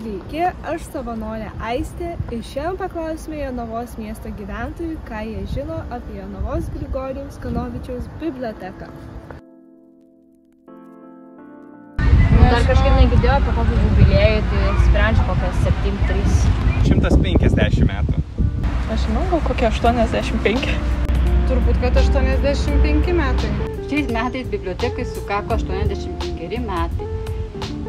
Sveiki, aš savanorė Aistė ir šiandien paklausime Jonavos miesto gyventojų, ką jie žino apie Jonavos Grigorijaus Kanovičiaus biblioteką. Dar kažkaip negirdėjau apie kokį jubiliejų, tai sprendžiu kokias 73. 150 metų. Aš žinau, gal kokie 85. Turbūt, kad 85 metai. Šiais metais bibliotekai sukako 85 metai.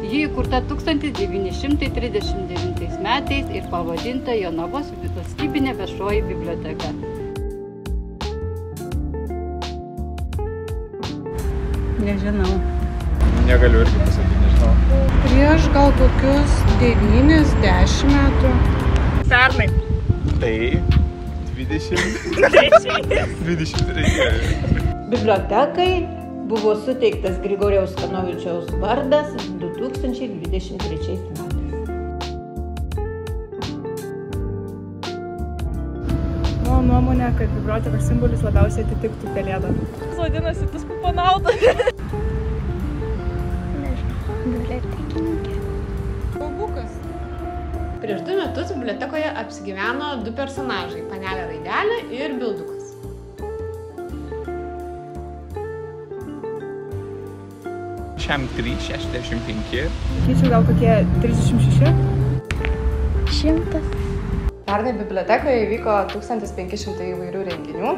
Ji įkurta 1939 metais ir pavadinta Jonavos valstybinė viešoji biblioteka. Nežinau. Negaliu irgi pasakyti, nežinau. Prieš gal kokius 90 metų. Pernai. Tai 23. Bibliotekai buvo suteiktas Grigorijaus Kanovičiaus vardas 2023 metais. Mano nuomonė, kad bibliotekos simbolis labiausiai atitiktų pelėdą. Jis vadinasi Tuskupanauda. Baubukas. Prieš 2 metus bibliotekoje apsigyveno 2 personažai – panelė Raidelė ir Bildukas. Šiam 365. Sakyčiau, gal kokie 36? 100. Pernai bibliotekoje įvyko 1500 įvairių renginių.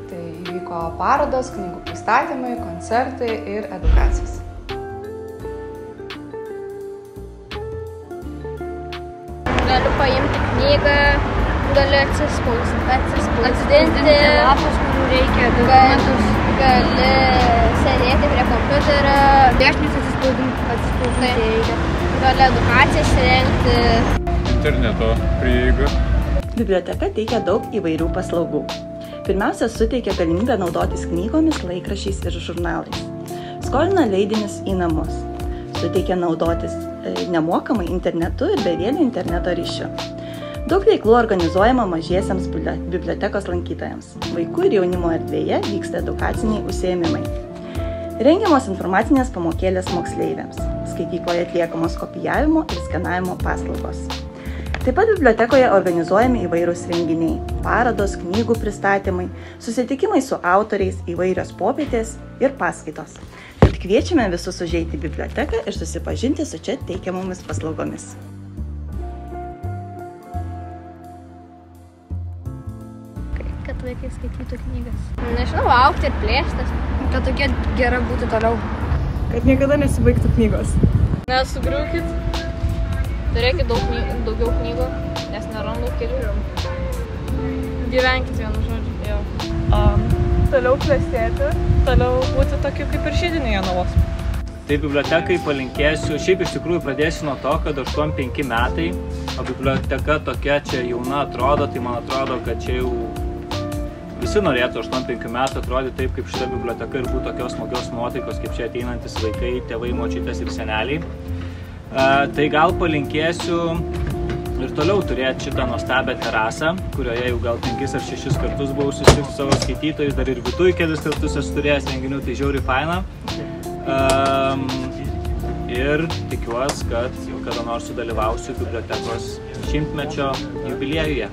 Tai įvyko parodos, knygų pristatymai, koncertai ir edukacijos. Galiu paimti knygą, galiu atsispausdinti lapus, kurių reikia dokumentus. Gali sėdėti prie kompiuterio, dėšnius atsispausdinti reikia. Gali edukacijas rengti. Interneto prieiga. Biblioteka teikia daug įvairių paslaugų. Pirmiausia, suteikia galimybę naudotis knygomis, laikraščiais ir žurnalais. Skolina leidinius į namus. Suteikia naudotis nemokamai internetu ir bevėliu interneto ryšiu. Daug veiklų organizuojama mažiesiams bibliotekos lankytojams. Vaikų ir jaunimo erdvėje vyksta edukaciniai užsiėmimai. Rengiamos informacinės pamokėlės moksleiviams. Skaitykloje atliekamos kopijavimo ir skenavimo paslaugos. Taip pat bibliotekoje organizuojami įvairūs renginiai, parodos, knygų pristatymai, susitikimai su autoriais, įvairios popietės ir paskaitos. Tad kviečiame visus užeiti į biblioteką ir susipažinti su čia teikiamomis paslaugomis. Kad vaikai skaitytų knygas. Nežinau, augti ir plėstis. Kad tokia gera būtų toliau. Kad niekada nesibaigtų knygos. Nesugriaukit. Turėkit daugiau knygų, nes nerandu kelių. Gyvenkit vienu žodžiu. Toliau klestėti, toliau būti tokiu kaip ir židiniu Jonavos. Tai bibliotekai palinkėsiu, šiaip iš tikrųjų pradėsiu nuo to, kad 85 metai, o biblioteka tokia čia jauna atrodo, tai man atrodo, kad čia jau visi norėtų 85 metų atrodyti taip, kaip šita biblioteka ir būtų tokios smagios nuotaikos, kaip čia ateinantis vaikai, tėvai, močiutės ir seneliai. Tai gal palinkėsiu ir toliau turėti šitą nuostabią terasą, kurioje jau gal 5 ar 6 kartus buvau susitikti savo skaitytojais, dar ir viduj kelis kartus esu turėjęs renginių, tai žiauriai faina. Ir tikiuosi, kad kada nors sudalyvausiu bibliotekos 100-mečio jubiliejuje.